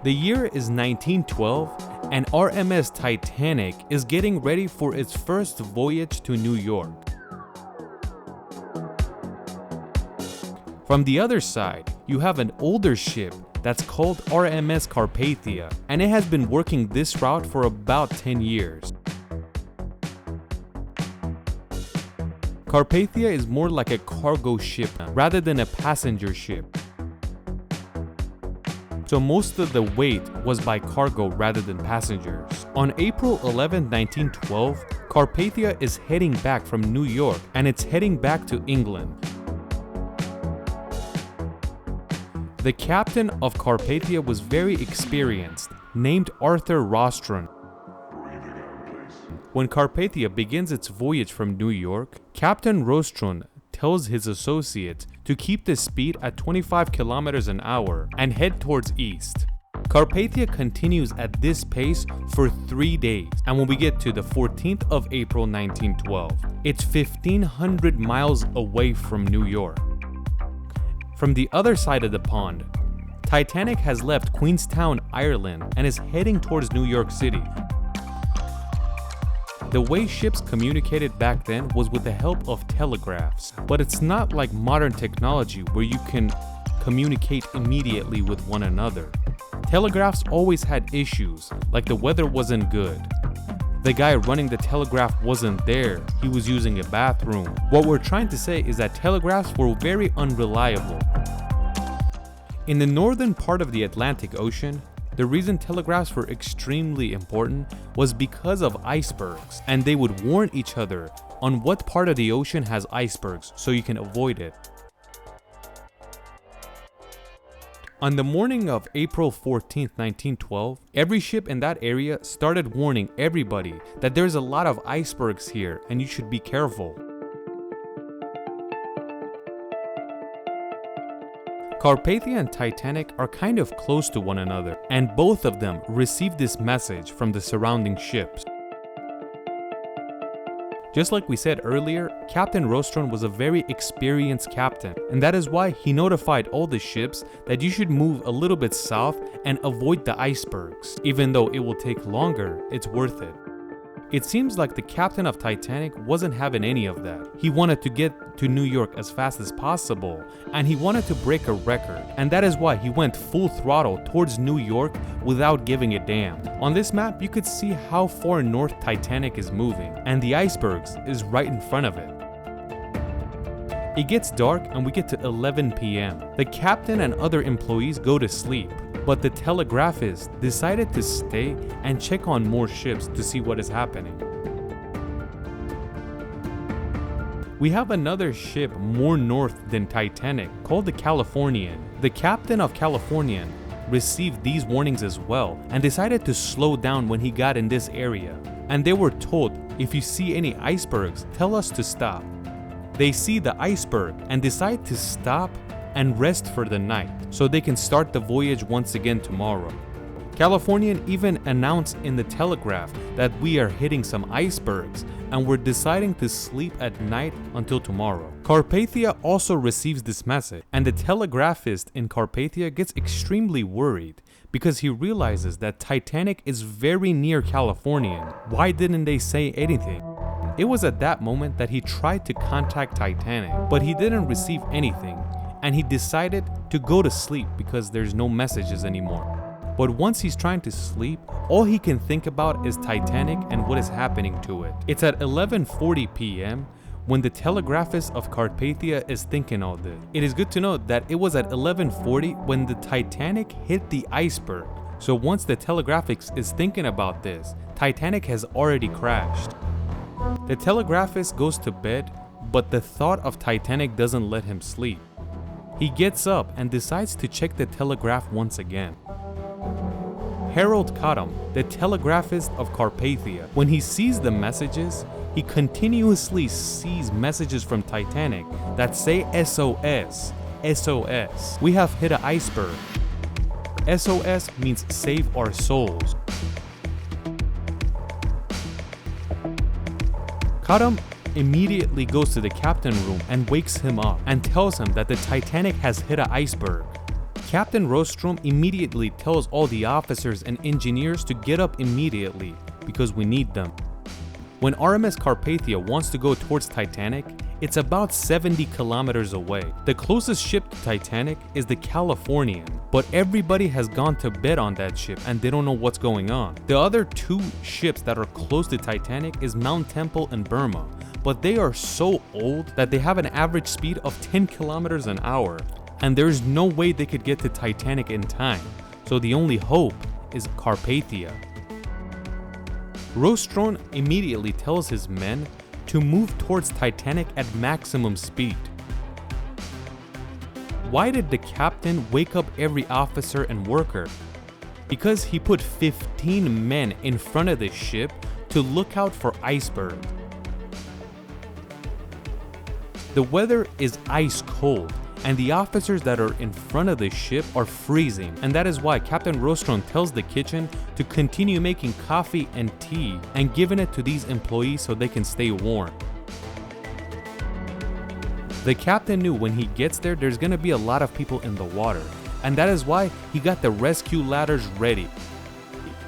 The year is 1912, and RMS Titanic is getting ready for its first voyage to New York. From the other side, you have an older ship that's called RMS Carpathia, and it has been working this route for about 10 years. Carpathia is more like a cargo ship rather than a passenger ship. So most of the weight was by cargo rather than passengers. On April 11, 1912, Carpathia is heading back from New York, and it's heading back to England. The captain of Carpathia was very experienced, named Arthur Rostron. When Carpathia begins its voyage from New York, Captain Rostron tells his associates to keep the speed at 25 kilometers an hour and head towards east. Carpathia continues at this pace for 3 days, and when we get to the 14th of April 1912, it's 1,500 miles away from New York. From the other side of the pond, Titanic has left Queenstown, Ireland, and is heading towards New York City. The way ships communicated back then was with the help of telegraphs, but it's not like modern technology where you can communicate immediately with one another. Telegraphs always had issues, like the weather wasn't good. The guy running the telegraph wasn't there, he was using a bathroom. What we're trying to say is that telegraphs were very unreliable. In the northern part of the Atlantic Ocean, the reason telegraphs were extremely important was because of icebergs, and they would warn each other on what part of the ocean has icebergs so you can avoid it. On the morning of April 14, 1912, every ship in that area started warning everybody that there's a lot of icebergs here and you should be careful. Carpathia and Titanic are kind of close to one another, and both of them received this message from the surrounding ships. Just like we said earlier, Captain Rostron was a very experienced captain, and that is why he notified all the ships that you should move a little bit south and avoid the icebergs. Even though it will take longer, it's worth it. It seems like the captain of Titanic wasn't having any of that. He wanted to get to New York as fast as possible, and he wanted to break a record, and that is why he went full throttle towards New York without giving a damn. On this map, you could see how far north Titanic is moving, and the icebergs is right in front of it. It gets dark and we get to 11 p.m. The captain and other employees go to sleep, but the telegraphist decided to stay and check on more ships to see what is happening. We have another ship more north than Titanic called the Californian. The captain of Californian received these warnings as well and decided to slow down when he got in this area. And they were told, if you see any icebergs, tell us to stop. They see the iceberg and decide to stop and rest for the night so they can start the voyage once again tomorrow. Californian even announced in the telegraph that we are hitting some icebergs and we're deciding to sleep at night until tomorrow. Carpathia also receives this message, and the telegraphist in Carpathia gets extremely worried because he realizes that Titanic is very near Californian. Why didn't they say anything? It was at that moment that he tried to contact Titanic, but he didn't receive anything, and he decided to go to sleep because there's no messages anymore. But once he's trying to sleep, all he can think about is Titanic and what is happening to it. It's at 11:40 p.m. when the telegraphist of Carpathia is thinking all this. It is good to note that it was at 11:40 when the Titanic hit the iceberg. So once the telegraphist is thinking about this, Titanic has already crashed. The telegraphist goes to bed, but the thought of Titanic doesn't let him sleep. He gets up and decides to check the telegraph once again. Harold Cottam, the telegraphist of Carpathia, when he sees the messages, he continuously sees messages from Titanic that say SOS, SOS. We have hit an iceberg. SOS means save our souls. Cottam immediately goes to the captain room and wakes him up and tells him that the Titanic has hit an iceberg. Captain Rostrom immediately tells all the officers and engineers to get up immediately because we need them. When RMS Carpathia wants to go towards Titanic, it's about 70 kilometers away. The closest ship to Titanic is the Californian, but everybody has gone to bed on that ship and they don't know what's going on. The other two ships that are close to Titanic is Mount Temple and Burma, but they are so old that they have an average speed of 10 kilometers an hour, and there's no way they could get to Titanic in time, so the only hope is Carpathia. Rostron immediately tells his men to move towards Titanic at maximum speed. Why did the captain wake up every officer and worker? Because he put 15 men in front of the ship to look out for iceberg. The weather is ice cold, and the officers that are in front of the ship are freezing, and that is why Captain Rostron tells the kitchen to continue making coffee and tea and giving it to these employees so they can stay warm. The captain knew when he gets there, there's gonna be a lot of people in the water, and that is why he got the rescue ladders ready.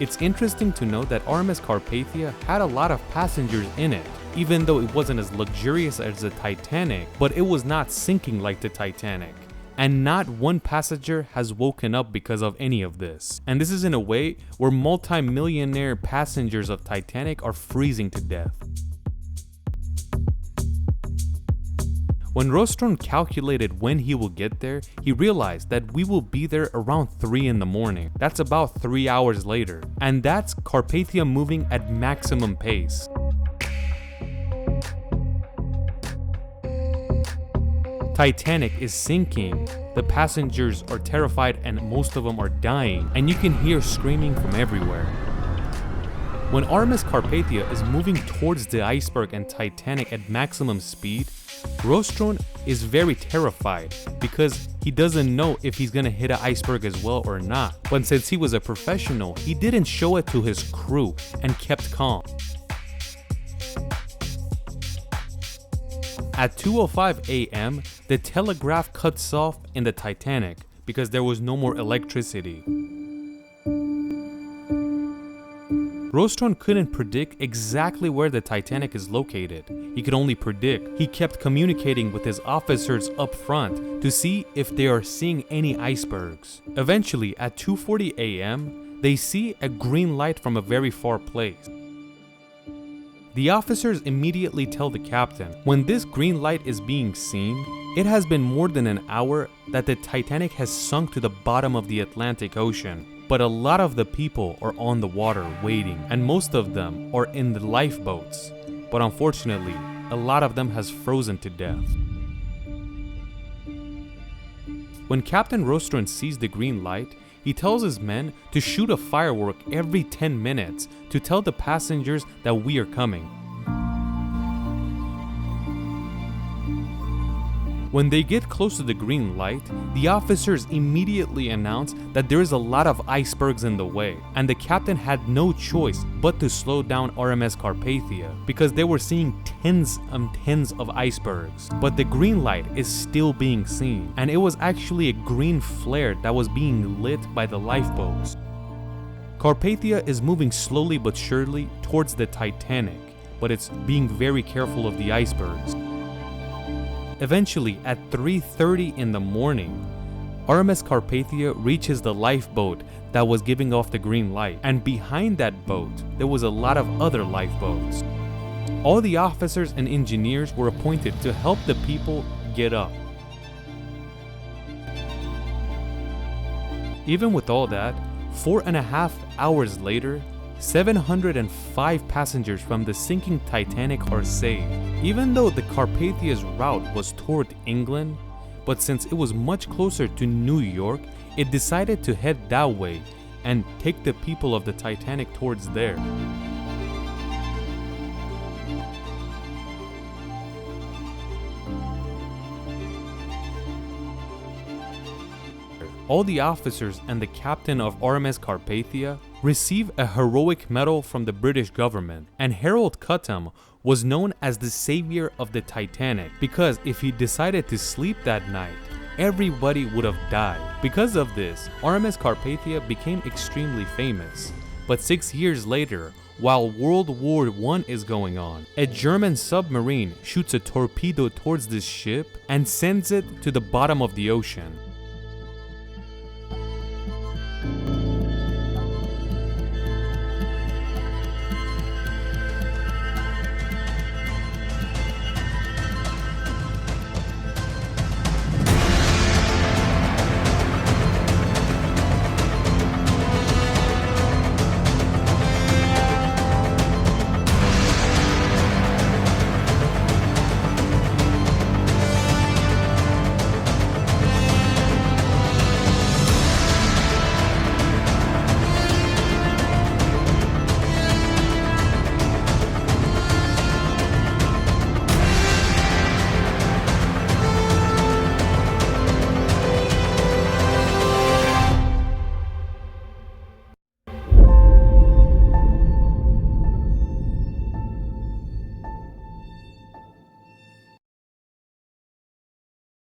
It's interesting to note that RMS Carpathia had a lot of passengers in it, even though it wasn't as luxurious as the Titanic, but it was not sinking like the Titanic. And not one passenger has woken up because of any of this. And this is in a way where multi-millionaire passengers of Titanic are freezing to death. When Rostron calculated when he will get there, he realized that we will be there around 3 in the morning. That's about 3 hours later. And that's Carpathia moving at maximum pace. Titanic is sinking, the passengers are terrified and most of them are dying, and you can hear screaming from everywhere. When RMS Carpathia is moving towards the iceberg and Titanic at maximum speed, Rostron is very terrified because he doesn't know if he's gonna hit an iceberg as well or not. But since he was a professional, he didn't show it to his crew and kept calm. At 2:05 a.m., the telegraph cuts off in the Titanic because there was no more electricity. Rostron couldn't predict exactly where the Titanic is located. He could only predict. He kept communicating with his officers up front to see if they are seeing any icebergs. Eventually, at 2:40 a.m., they see a green light from a very far place. The officers immediately tell the captain, when this green light is being seen, it has been more than an hour that the Titanic has sunk to the bottom of the Atlantic Ocean. But a lot of the people are on the water waiting, and most of them are in the lifeboats. But unfortunately, a lot of them has frozen to death. When Captain Rostron sees the green light, he tells his men to shoot a firework every 10 minutes to tell the passengers that we are coming. When they get close to the green light, the officers immediately announce that there is a lot of icebergs in the way, and the captain had no choice but to slow down RMS Carpathia because they were seeing tens and tens of icebergs. But the green light is still being seen, and it was actually a green flare that was being lit by the lifeboats. Carpathia is moving slowly but surely towards the Titanic, but it's being very careful of the icebergs. Eventually, at 3:30 in the morning, RMS Carpathia reaches the lifeboat that was giving off the green light, and behind that boat, there was a lot of other lifeboats. All the officers and engineers were appointed to help the people get up. Even with all that, 4.5 hours later, 705 passengers from the sinking Titanic are saved. Even though the Carpathia's route was toward England, but since it was much closer to New York, it decided to head that way and take the people of the Titanic towards there. All the officers and the captain of RMS Carpathia receive a heroic medal from the British government, and Harold Cutham was known as the savior of the Titanic because if he decided to sleep that night, everybody would have died. Because of this, RMS Carpathia became extremely famous. But 6 years later, while World War I is going on, a German submarine shoots a torpedo towards this ship and sends it to the bottom of the ocean.